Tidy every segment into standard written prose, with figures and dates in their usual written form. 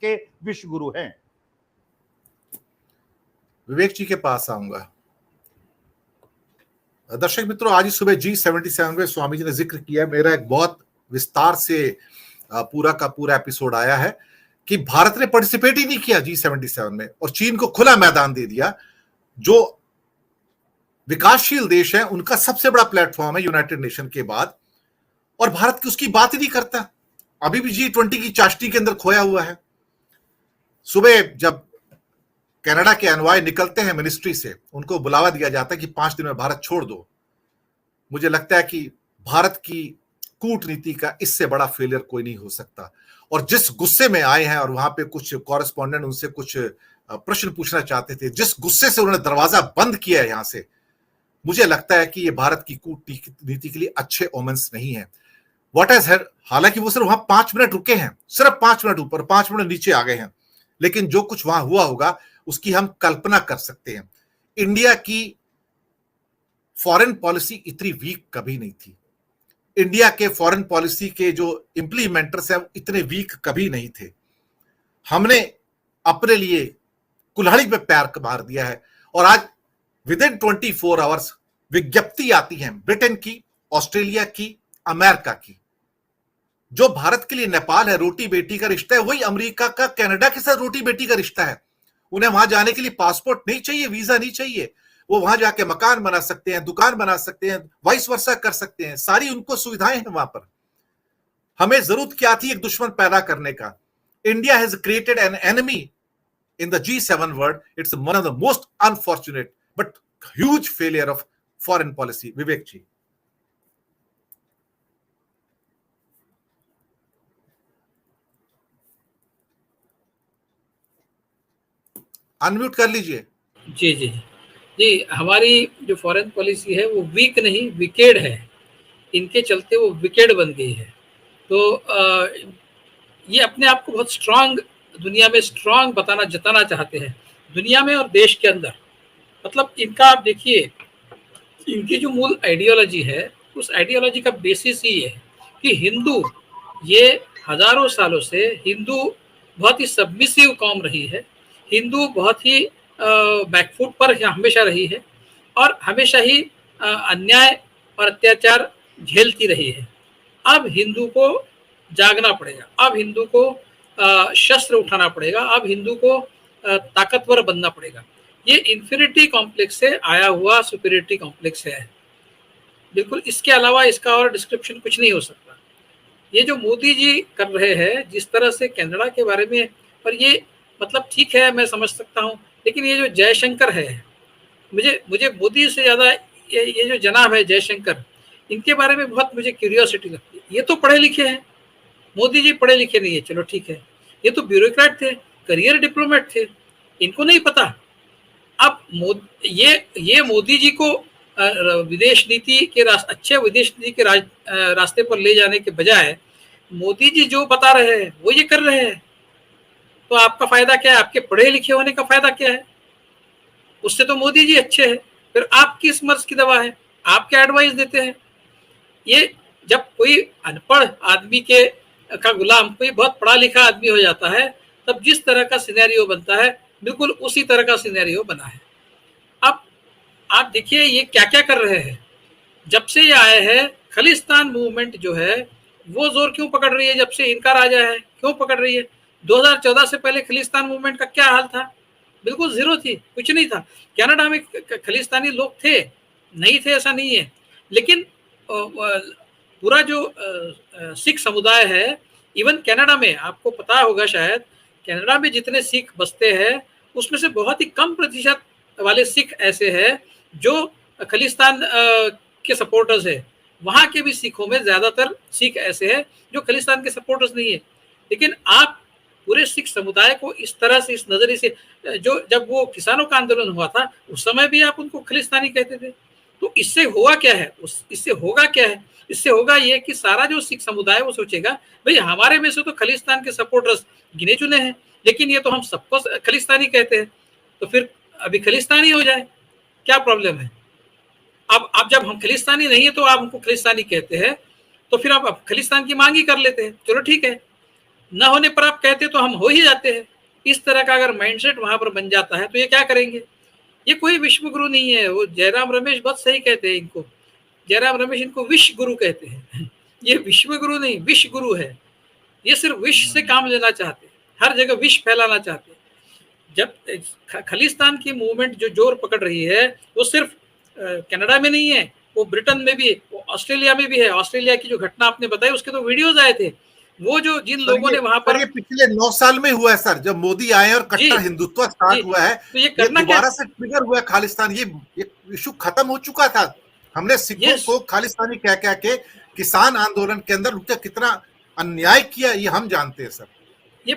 के विश्व गुरु हैं। विवेक जी के पास आऊंगा। दर्शक मित्रों, आज ही सुबह G77 में स्वामी जी ने जिक्र किया, मेरा एक बहुत विस्तार से पूरा का पूरा एपिसोड आया है कि भारत ने पार्टिसिपेट ही नहीं किया G77 में और चीन को खुला मैदान दे दिया। जो विकासशील देश है उनका सबसे बड़ा प्लेटफॉर्म है यूनाइटेड नेशन के बाद, और भारत की उसकी बात ही नहीं करता। अभी भी G20 की चाश्ती के अंदर खोया हुआ है। सुबह जब कनाडा के एनवाय निकलते हैं मिनिस्ट्री से, उनको बुलावा दिया जाता है कि 5 दिन में भारत छोड़ दो। मुझे लगता है कि भारत की कूटनीति का इससे बड़ा फेलियर कोई नहीं हो सकता। और जिस गुस्से में आए हैं, और वहां पे कुछ कॉरेस्पॉन्डेंट उनसे कुछ प्रश्न पूछना चाहते थे, जिस गुस्से से उन्होंने दरवाजा बंद किया है यहां से, मुझे लगता है कि ये भारत की कूटनीति के लिए अच्छे ओमेंस नहीं है। व्हाट हैज हैड, हालांकि वो सिर्फ वहां 5 मिनट रुके हैं, सिर्फ 5 मिनट ऊपर, 5 मिनट नीचे आ गए हैं, लेकिन जो कुछ वहां हुआ होगा उसकी हम कल्पना कर सकते हैं। इंडिया की फॉरेन पॉलिसी इतनी वीक कभी नहीं थी। इंडिया के फॉरेन पॉलिसी के जो इंप्लीमेंटर्स हैं इतने वीक कभी नहीं थे। हमने अपने लिए कुल्हाड़ी पे पैर मार दिया है, और आज विद इन 24 आवर्स विज्ञप्ति आती है ब्रिटेन की, ऑस्ट्रेलिया की, अमेरिका की। जो भारत के लिए नेपाल है रोटी बेटी का रिश्ता है, वही अमेरिका का कनाडा के साथ रोटी बेटी का रिश्ता है। उन्हें वहां जाने के लिए पासपोर्ट नहीं चाहिए, वीजा नहीं चाहिए, वो वहां जाके मकान बना सकते हैं, दुकान बना सकते हैं, वाइस वर्सा कर सकते हैं, सारी उनको सुविधाएं हैं वहां पर। हमें जरूरत क्या थी एक दुश्मन पैदा करने का? India has created an enemy in the G7 world. It's one of the most unfortunate but huge failure of foreign policy. Vivek ji, unmute कर लीजिए। जी जी जी, हमारी जो फॉरेन पॉलिसी है वो वीक नहीं विकेड है। इनके चलते वो विकेड बन गई है। तो ये अपने आप को बहुत स्ट्रांग, दुनिया में स्ट्रांग जताना चाहते हैं, दुनिया में और देश के अंदर। मतलब इनका आप देखिए, इनकी जो मूल आइडियोलॉजी है, उस आइडियोलॉजी का बेसिस ही है कि हिंदू, ये हजारों सालों से हिंदू बहुत ही सबमिसिव कौम रही है। हिंदू बहुत ही बैकफुट पर हमेशा रही है, और हमेशा ही अन्याय और अत्याचार झेलती रही है। अब हिंदू को जागना पड़ेगा, अब हिंदू को शस्त्र उठाना पड़ेगा, अब हिंदू को ताकतवर बनना पड़ेगा। ये इन्फिनिटी कॉम्प्लेक्स से आया हुआ सुपीरियरिटी कॉम्प्लेक्स है, बिल्कुल। इसके अलावा इसका और डिस्क्रिप्शन कुछ नहीं हो सकता। ये जो मोदी जी कर रहे हैं जिस तरह से कनाडा के बारे में, और ये मतलब ठीक है, मैं समझ सकता हूँ, लेकिन ये जो जयशंकर है, मुझे मोदी से ज़्यादा ये जो जनाब है जयशंकर, इनके बारे में बहुत मुझे क्यूरियोसिटी लगती है। ये तो पढ़े लिखे हैं, मोदी जी पढ़े लिखे नहीं है, चलो ठीक है। ये तो ब्यूरोक्रेट थे, करियर डिप्लोमेट थे, इनको नहीं पता। अब ये मोदी जी को विदेश नीति के अच्छे विदेश नीति के रास्ते पर ले जाने के बजाय मोदी जी जो बता रहे हैं वो ये कर रहे हैं। तो आपका फायदा क्या है? आपके पढ़े लिखे होने का फायदा क्या है? उससे तो मोदी जी अच्छे हैं। फिर आप किस मर्ज की दवा है? आप क्या एडवाइस देते हैं? ये जब कोई अनपढ़ आदमी का गुलाम कोई बहुत पढ़ा लिखा आदमी हो जाता है, तब जिस तरह का सिनेरियो बनता है, बिल्कुल उसी तरह का सिनेरियो बना है। अब आप देखिए ये क्या क्या कर रहे हैं। जब से ये आए हैं, खालिस्तान मूवमेंट जो है वो जोर क्यों पकड़ रही है? जब से इनका राजा है क्यों पकड़ रही है? 2014 से पहले खालिस्तान मूवमेंट का क्या हाल था? बिल्कुल जीरो थी, कुछ नहीं था। कनाडा में खालिस्तानी लोग थे, नहीं थे ऐसा नहीं है, लेकिन पूरा जो सिख समुदाय है, इवन कनाडा में आपको पता होगा शायद, कनाडा में जितने सिख बसते हैं उसमें से बहुत ही कम प्रतिशत वाले सिख ऐसे हैं जो खालिस्तान के सपोर्टर्स है। वहाँ के भी सिखों में ज्यादातर सिख ऐसे हैं जो खालिस्तान के सपोर्टर्स नहीं है। लेकिन आप पूरे सिख समुदाय को इस तरह से, इस नजरिए से, जो जब वो किसानों का आंदोलन हुआ था उस समय भी आप उनको खालिस्तानी कहते थे। तो इससे हुआ क्या है? इससे होगा क्या है? इससे होगा ये कि सारा जो सिख समुदाय वो सोचेगा भाई हमारे में से तो खालिस्तान के सपोर्टर्स गिने चुने हैं, लेकिन ये तो हम सबको खालिस्तानी कहते हैं, तो फिर अभी खालिस्तानी हो जाए, क्या प्रॉब्लम है? अब जब हम खालिस्तानी नहीं है तो आप हमको खालिस्तानी कहते हैं, तो फिर आप खालिस्तान की मांग ही कर लेते हैं, चलो ठीक है। न होने पर आप कहते तो हम हो ही जाते हैं। इस तरह का अगर माइंडसेट वहां पर बन जाता है तो ये क्या करेंगे? ये कोई विश्व गुरु नहीं है। वो जयराम रमेश बहुत सही कहते हैं इनको, जयराम रमेश इनको विश्व गुरु कहते हैं। ये विश्व गुरु नहीं, विश्व गुरु है। ये सिर्फ विश से काम लेना चाहते हैं, हर जगह विश फैलाना चाहते हैं। जब खालिस्तान की मूवमेंट जो जोर पकड़ रही है वो सिर्फ कनाडा में नहीं है, वो ब्रिटेन में भी है, वो ऑस्ट्रेलिया में भी है। ऑस्ट्रेलिया की जो घटना आपने बताई उसके तो वीडियोज आए थे। वो जो जिन लोगों ने वहां पर, ये पिछले 9 साल में हुआ है सर, जब मोदी आए और कट्टर हिंदुत्व स्टार्ट हुआ है, तो ये दोबारा से ट्रिगर हुआ है खालिस्तान। ये इशू खत्म हो चुका था। हमने सिखों को खालिस्तानी कह कह के किसान आंदोलन के अंदर उनका कितना अन्याय किया ये हम जानते हैं सर। ये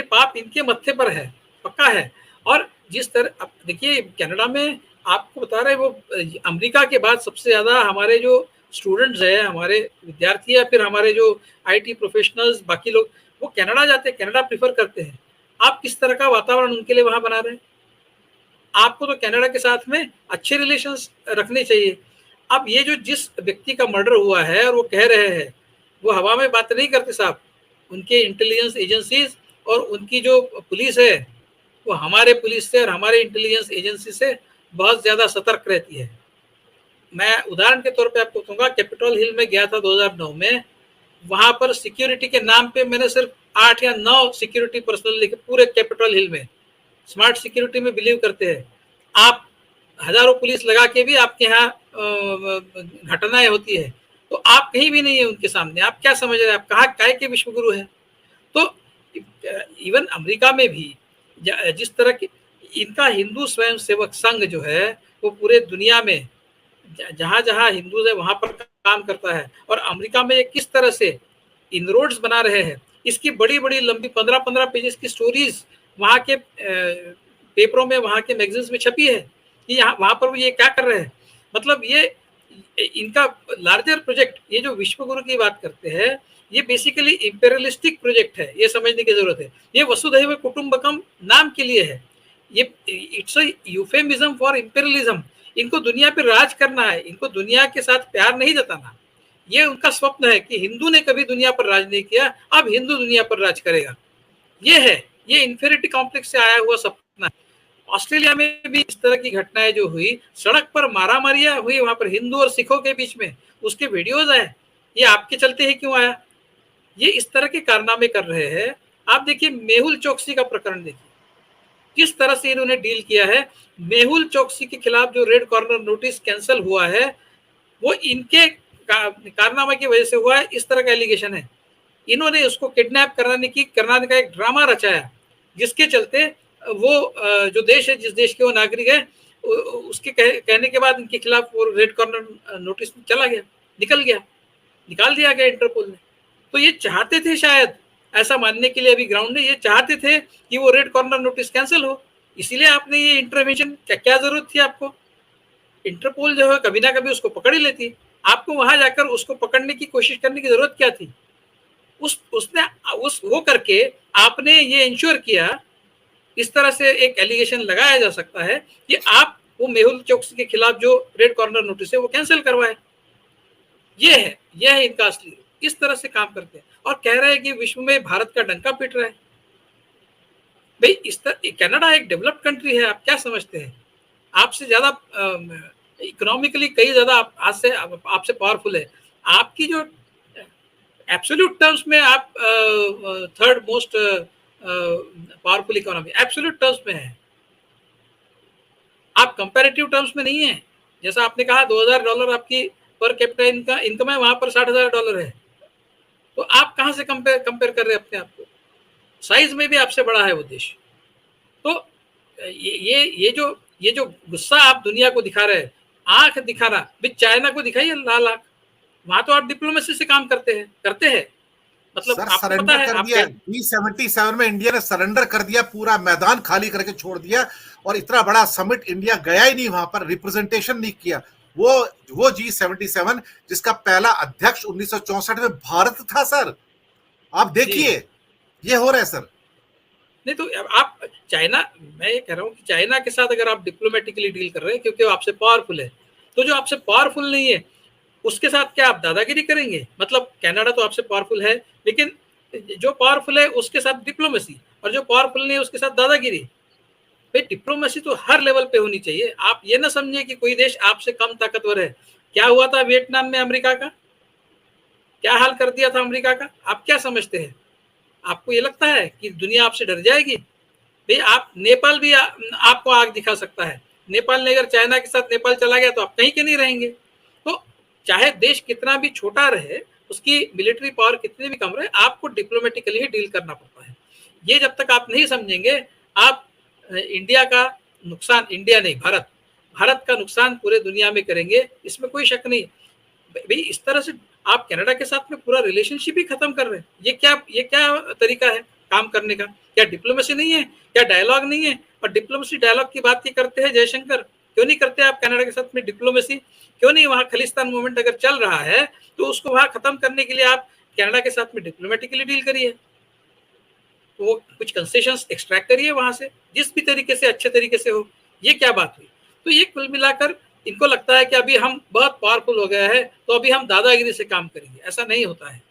पाप इनके मत्थे पर है, पक्का है। और जिस तरह अब देखिए कनाडा में आपको बता रहे वो अमेरिका के बाद सबसे ज्यादा हमारे जो स्टूडेंट्स हैं, हमारे विद्यार्थी या फिर हमारे जो आईटी प्रोफेशनल्स बाकी लोग वो कनाडा जाते हैं, कनाडा प्रेफर करते हैं। आप किस तरह का वातावरण उनके लिए वहां बना रहे हैं? आपको तो कनाडा के साथ में अच्छे रिलेशंस रखने चाहिए। अब ये जो जिस व्यक्ति का मर्डर हुआ है और वो कह रहे हैं, वो हवा में बात नहीं करते साहब। उनके इंटेलिजेंस एजेंसीज और उनकी जो पुलिस है वो हमारे पुलिस से और हमारे इंटेलिजेंस एजेंसी से बहुत ज्यादा सतर्क रहती है। मैं उदाहरण के तौर पे आपको बताऊंगा, कैपिटल हिल में गया था 2009 में। वहां पर सिक्योरिटी के नाम पे मैंने सिर्फ 8 या 9 सिक्योरिटी पर्सनल लिखे पूरे कैपिटल हिल में। स्मार्ट सिक्योरिटी में बिलीव करते हैं। आप हजारों पुलिस लगा के भी आपके यहाँ घटनाएं होती है तो आप कहीं भी नहीं है उनके सामने। आप क्या समझ रहे हैं? आप कहाँ काय के विश्व गुरु है? तो इवन अमेरिका में भी जिस तरह की इनका हिंदू स्वयं सेवक संघ जो है वो पूरे दुनिया में जहां जहां हिंदू है वहां पर काम करता है। और अमेरिका में किस तरह से इनरोड्स बना रहे हैं, इसकी बड़ी बड़ी लंबी 15-15 पेजेस की स्टोरीज वहां के पेपरों में, वहां के मैगजीन्स में छपी है कि यहाँ वहां पर ये क्या कर रहे हैं। मतलब ये इनका लार्जर प्रोजेक्ट, ये जो विश्व गुरु की बात करते हैं, ये बेसिकली इंपेरियलिस्टिक प्रोजेक्ट है। ये समझने की जरूरत है। ये वसुधैव कुटुंबकम नाम के लिए है। ये it's a euphemism for imperialism. इनको दुनिया पे राज करना है, इनको दुनिया के साथ प्यार नहीं जताना। ये उनका स्वप्न है कि हिंदू ने कभी दुनिया पर राज नहीं किया, अब हिंदू दुनिया पर राज करेगा। ये है, ये इंफेरिटी कॉम्प्लेक्स से आया हुआ सपना है। ऑस्ट्रेलिया में भी इस तरह की घटनाएं जो हुई, सड़क पर मारामारियां हुई वहां पर हिंदू और सिखों के बीच में, उसके वीडियोज आए। ये आपके चलते ही क्यों आया? ये इस तरह के कारनामे कर रहे हैं। आप देखिए मेहुल चोकसी का प्रकरण देखिए, किस तरह से इन्होंने डील किया है। मेहुल चोकसी के खिलाफ जो रेड कॉर्नर नोटिस कैंसिल हुआ है वो इनके कारनामे की वजह से हुआ है। इस तरह का एलिगेशन है। इन्होंने उसको किडनैप कराने का एक ड्रामा रचाया, जिसके चलते वो जो देश है, जिस देश के वो नागरिक है, उसके कहने के बाद इनके खिलाफ वो रेड कॉर्नर नोटिस चला गया, निकाल दिया गया इंटरपोल ने। तो ये चाहते थे शायद, ऐसा मानने के लिए अभी ग्राउंड है, ये चाहते थे कि वो रेड कॉर्नर नोटिस कैंसिल हो। इसीलिए आपने ये इंटरवेंशन, क्या जरूरत थी आपको? इंटरपोल जो है कभी ना कभी उसको पकड़ ही लेती। आपको वहां जाकर उसको पकड़ने की कोशिश करने की जरूरत क्या थी? उसने वो करके आपने ये इंश्योर किया, इस तरह से एक एलिगेशन लगाया जा सकता है कि आप वो मेहुल चोकसी के खिलाफ जो रेड कॉर्नर नोटिस है वो कैंसिल करवाए। यह है इनका असली। इस तरह से काम करते हैं और कह रहे हैं कि विश्व में भारत का डंका पीट रहा है। भाई इस तरह कनाडा एक डेवलप्ड कंट्री है, आप क्या समझते हैं? आपसे ज्यादा इकोनॉमिकली कई ज्यादा आपसे पावरफुल है। आपकी जो एब्सोल्यूट टर्म्स में आप third most powerful economy absolute terms में है, आप कंपैरेटिव टर्म्स में नहीं है। जैसा आपने कहा $2000 आपकी पर कैपिटा इनकम है, वहां पर $60,000 है। तो आप कहां से कंपेयर कर रहे हैं अपने आप को? साइज में भी आपसे बड़ा है वो देश। तो ये जो गुस्सा आप दुनिया को दिखा रहे हैं, आंख दिखाना, भी चाइना को दिखाइए लाल आंख। वहां तो आप डिप्लोमेसी से काम करते हैं। मतलब आपको पता है कर दिया B-77 में इंडिया ने सरेंडर कर दिया, पूरा मैदान खाली करके छोड़ दिया। और इतना बड़ा समिट इंडिया गया ही नहीं, वहां पर रिप्रेजेंटेशन नहीं किया। वो G-77 जिसका पहला अध्यक्ष 1964 में भारत था सर। आप देखिए ये हो रहा है सर। नहीं तो आप चाइना, मैं ये कह रहा हूँ कि चाइना के साथ अगर आप डिप्लोमेटिकली डील कर रहे हैं क्योंकि वो आपसे पावरफुल है, तो जो आपसे पावरफुल नहीं है उसके साथ क्या आप दादागिरी करेंगे? मतलब कनाडा तो आपसे पावरफुल है, लेकिन जो पावरफुल है उसके साथ डिप्लोमेसी, और जो पावरफुल नहीं है उसके साथ दादागिरी। भाई डिप्लोमेसी तो हर लेवल पे होनी चाहिए। आप ये ना समझे कि कोई देश आपसे कम ताकतवर है। क्या हुआ था वियतनाम में अमेरिका का, क्या हाल कर दिया था अमेरिका का? आप क्या समझते हैं? आपको ये लगता है कि दुनिया आपसे डर जाएगी? भाई आप नेपाल भी आपको आग दिखा सकता है। नेपाल ने अगर चाइना के साथ नेपाल चला गया तो आप कहीं के नहीं रहेंगे। तो चाहे देश कितना भी छोटा रहे, उसकी मिलिट्री पावर कितनी भी कम रहे, आपको डिप्लोमेटिकली ही डील करना पड़ता है। ये जब तक आप नहीं समझेंगे, आप इंडिया का नुकसान, इंडिया नहीं भारत, भारत का नुकसान पूरे दुनिया में करेंगे, इसमें कोई शक नहीं। भाई इस तरह से आप कनाडा के साथ में पूरा रिलेशनशिप ही खत्म कर रहे हैं। ये क्या तरीका है काम करने का? क्या डिप्लोमेसी नहीं है? क्या डायलॉग नहीं है? और डिप्लोमेसी डायलॉग की बात ही करते हैं जयशंकर, क्यों नहीं करते आप कनाडा के साथ में डिप्लोमेसी? क्यों नहीं? वहां खालिस्तान मूवमेंट अगर चल रहा है तो उसको वहां खत्म करने के लिए आप कनाडा के साथ में डिप्लोमेटिकली डील करिए, वो कुछ कंसेशंस एक्सट्रैक्ट करिए वहां से, जिस भी तरीके से अच्छे तरीके से हो। ये क्या बात हुई? तो ये कुल मिलाकर इनको लगता है कि अभी हम बहुत पावरफुल हो गए हैं तो अभी हम दादागिरी से काम करेंगे। ऐसा नहीं होता है।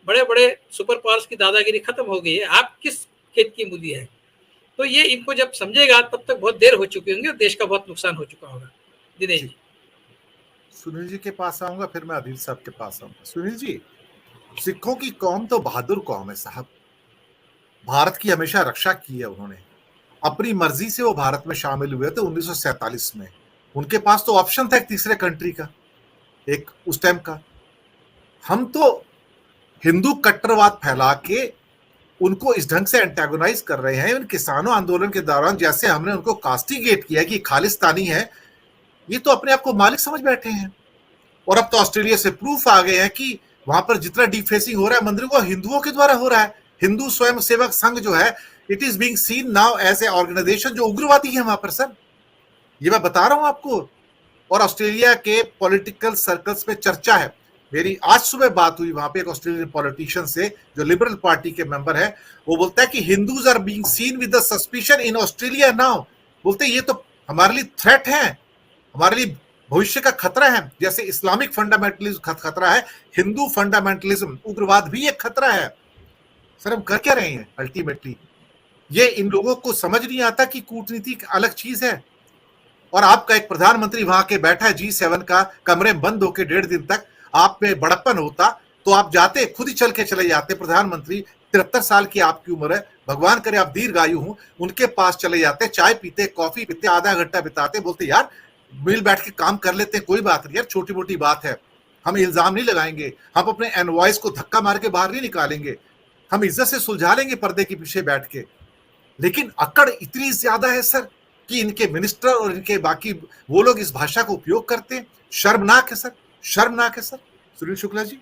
बड़े बड़े सुपर पावर्स की दादागिरी खत्म हो गई है। आप किस खेत की मूली है? तो ये इनको जब समझेगा तब तक बहुत देर हो चुकी होंगी और देश का बहुत नुकसान हो चुका होगा। दिनेश जी, सुनील जी के पास आऊंगा, फिर मैं अधीर साहब के पास आऊंगा। सुनील जी, सिखों की कौम तो बहादुर कौम है साहब। भारत की हमेशा रक्षा की है उन्होंने। अपनी मर्जी से वो भारत में शामिल हुए थे 1947 में। उनके पास तो ऑप्शन था एक तीसरे कंट्री का, एक उस टाइम का। हम तो हिंदू कट्टरवाद फैला के उनको इस ढंग से एंटेगोनाइज कर रहे हैं। उन किसानों आंदोलन के दौरान जैसे हमने उनको कास्टिगेट किया कि खालिस्तानी है, ये तो अपने आप को मालिक समझ बैठे हैं। और अब तो ऑस्ट्रेलिया से प्रूफ आ गए हैं कि वहां पर जितना डिफेसिंग हो रहा है मंदिरों को, हिंदुओं के द्वारा हो रहा है। हिंदू स्वयं सेवक संघ जो है, it is being seen now as a organisation जो उग्रवादी है वहां पर सर। ये मैं बता रहा हूं आपको। और ऑस्ट्रेलिया के पॉलिटिकल सर्कल्स में चर्चा है। मेरी आज सुबह बात हुई वहां पे एक ऑस्ट्रेलियन पॉलिटिशियन से जो लिबरल पार्टी के मेंबर है। वो बोलता है कि Hindus are being seen with the suspicion in Australia now. बोलते ये तो हमारे लिए थ्रेट है, हमारे लिए भविष्य का खतरा है। जैसे इस्लामिक फंडामेंटलिज्म खतरा है, हिंदू फंडामेंटलिज्म उग्रवाद भी एक खतरा है। सर हम कर क्या रहे हैं अल्टीमेटली? ये इन लोगों को समझ नहीं आता कि कूटनीति अलग चीज है। और आपका एक प्रधानमंत्री वहां के बैठा है G7 का, कमरे में बंद होकर 1.5 दिन तक। आप में बड़प्पन होता तो आप जाते, खुद ही चल के चले जाते। प्रधानमंत्री 73 साल की आपकी उम्र है, भगवान करे आप दीर्घायु हूं, उनके पास चले जाते, चाय पीते, कॉफी पीते, आधा घंटा बिताते, बोलते यार मिल बैठ के काम कर लेते हैं, कोई बात नहीं यार, छोटी मोटी बात है, हम इल्जाम नहीं लगाएंगे, हम अपने एनवॉइस को धक्का मार के बाहर नहीं निकालेंगे, हम इज्जत से सुलझा लेंगे पर्दे के पीछे बैठ के। लेकिन अकड़ इतनी ज्यादा है सर कि इनके मिनिस्टर और इनके बाकी वो लोग इस भाषा को उपयोग करते हैं। शर्मनाक है सर, शर्मनाक है सर। सुनील शुक्ला जी।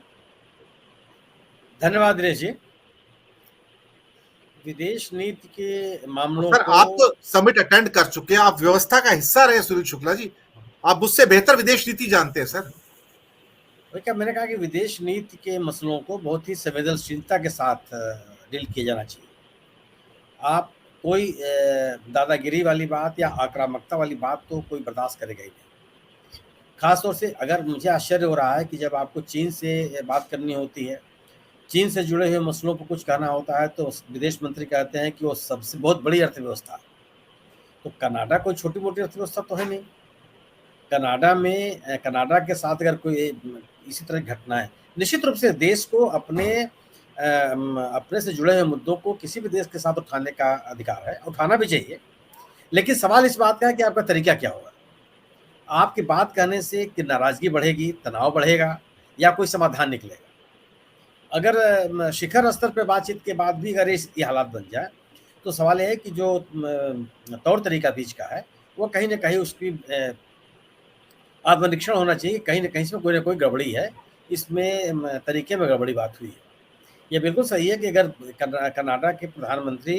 धन्यवाद दिनेश जी। विदेश नीति के मामलों सर को आप तो समिट अटेंड कर चुके हैं, आप व्यवस्था का हिस्सा रहे सुनील शुक्ला जी, आप मुझसे बेहतर विदेश नीति जानते हैं सर। क्या मैंने कहा कि विदेश नीति के मसलों को बहुत ही संवेदनशीलता के साथ डील किया जाना चाहिए। आप कोई दादागिरी वाली बात या आक्रामकता वाली बात तो कोई बर्दाश्त करेगा ही नहीं। खासतौर से अगर मुझे आश्चर्य हो रहा है कि जब आपको चीन से बात करनी होती है, चीन से जुड़े हुए मसलों पर कुछ कहना होता है, तो विदेश मंत्री कहते हैं कि वो सबसे बहुत बड़ी अर्थव्यवस्था है। तो कनाडा कोई छोटी मोटी अर्थव्यवस्था तो है नहीं। कनाडा के साथ अगर कोई इसी तरह की घटना है, निश्चित रूप से देश को अपने से जुड़े हुए मुद्दों को किसी भी देश के साथ उठाने का अधिकार है, उठाना भी चाहिए। लेकिन सवाल इस बात का है कि आपका तरीका क्या होगा। आपकी बात कहने से कि नाराजगी बढ़ेगी, तनाव बढ़ेगा, या कोई समाधान निकलेगा। अगर शिखर स्तर पर बातचीत के बाद भी अगर ये हालात बन जाए, तो सवाल यह है कि जो तौर तरीका बीच का है वो कहीं ना कहीं उसकी आत्मनिरीक्षण होना चाहिए। कहीं ना कहीं इसमें कोई ना कोई गड़बड़ी है, इसमें तरीके में गड़बड़ी बात हुई है। ये बिल्कुल सही है कि अगर कनाडा के प्रधानमंत्री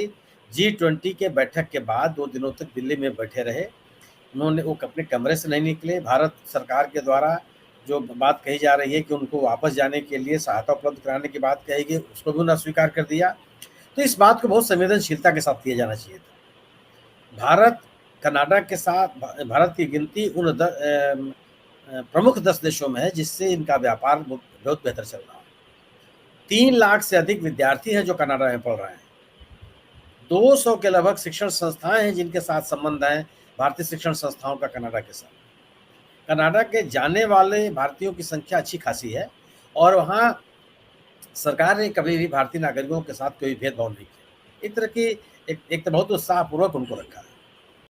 G20 के बैठक के बाद 2 दिनों तक दिल्ली में बैठे रहे, उन्होंने वो अपने कमरे से नहीं निकले। भारत सरकार के द्वारा जो बात कही जा रही है कि उनको वापस जाने के लिए सहायता उपलब्ध कराने की बात कही गई, उसको भी उन्होंने अस्वीकार कर दिया। तो इस बात को बहुत संवेदनशीलता के साथ किया जाना चाहिए था। कनाडा के साथ भारत की गिनती उन प्रमुख 10 देशों में है जिससे इनका व्यापार बहुत बेहतर चल रहा है। 3 लाख से अधिक विद्यार्थी हैं जो कनाडा में पढ़ रहे हैं। 200 के लगभग शिक्षण संस्थाएं हैं जिनके साथ संबंध है भारतीय शिक्षण संस्थाओं का कनाडा के साथ। कनाडा के जाने वाले भारतीयों की संख्या अच्छी खासी है और वहाँ सरकार ने कभी भी भारतीय नागरिकों के साथ कोई भेदभाव नहीं किया। एक तरह की एक तो बहुत उत्साहपूर्वक उनको रखा है।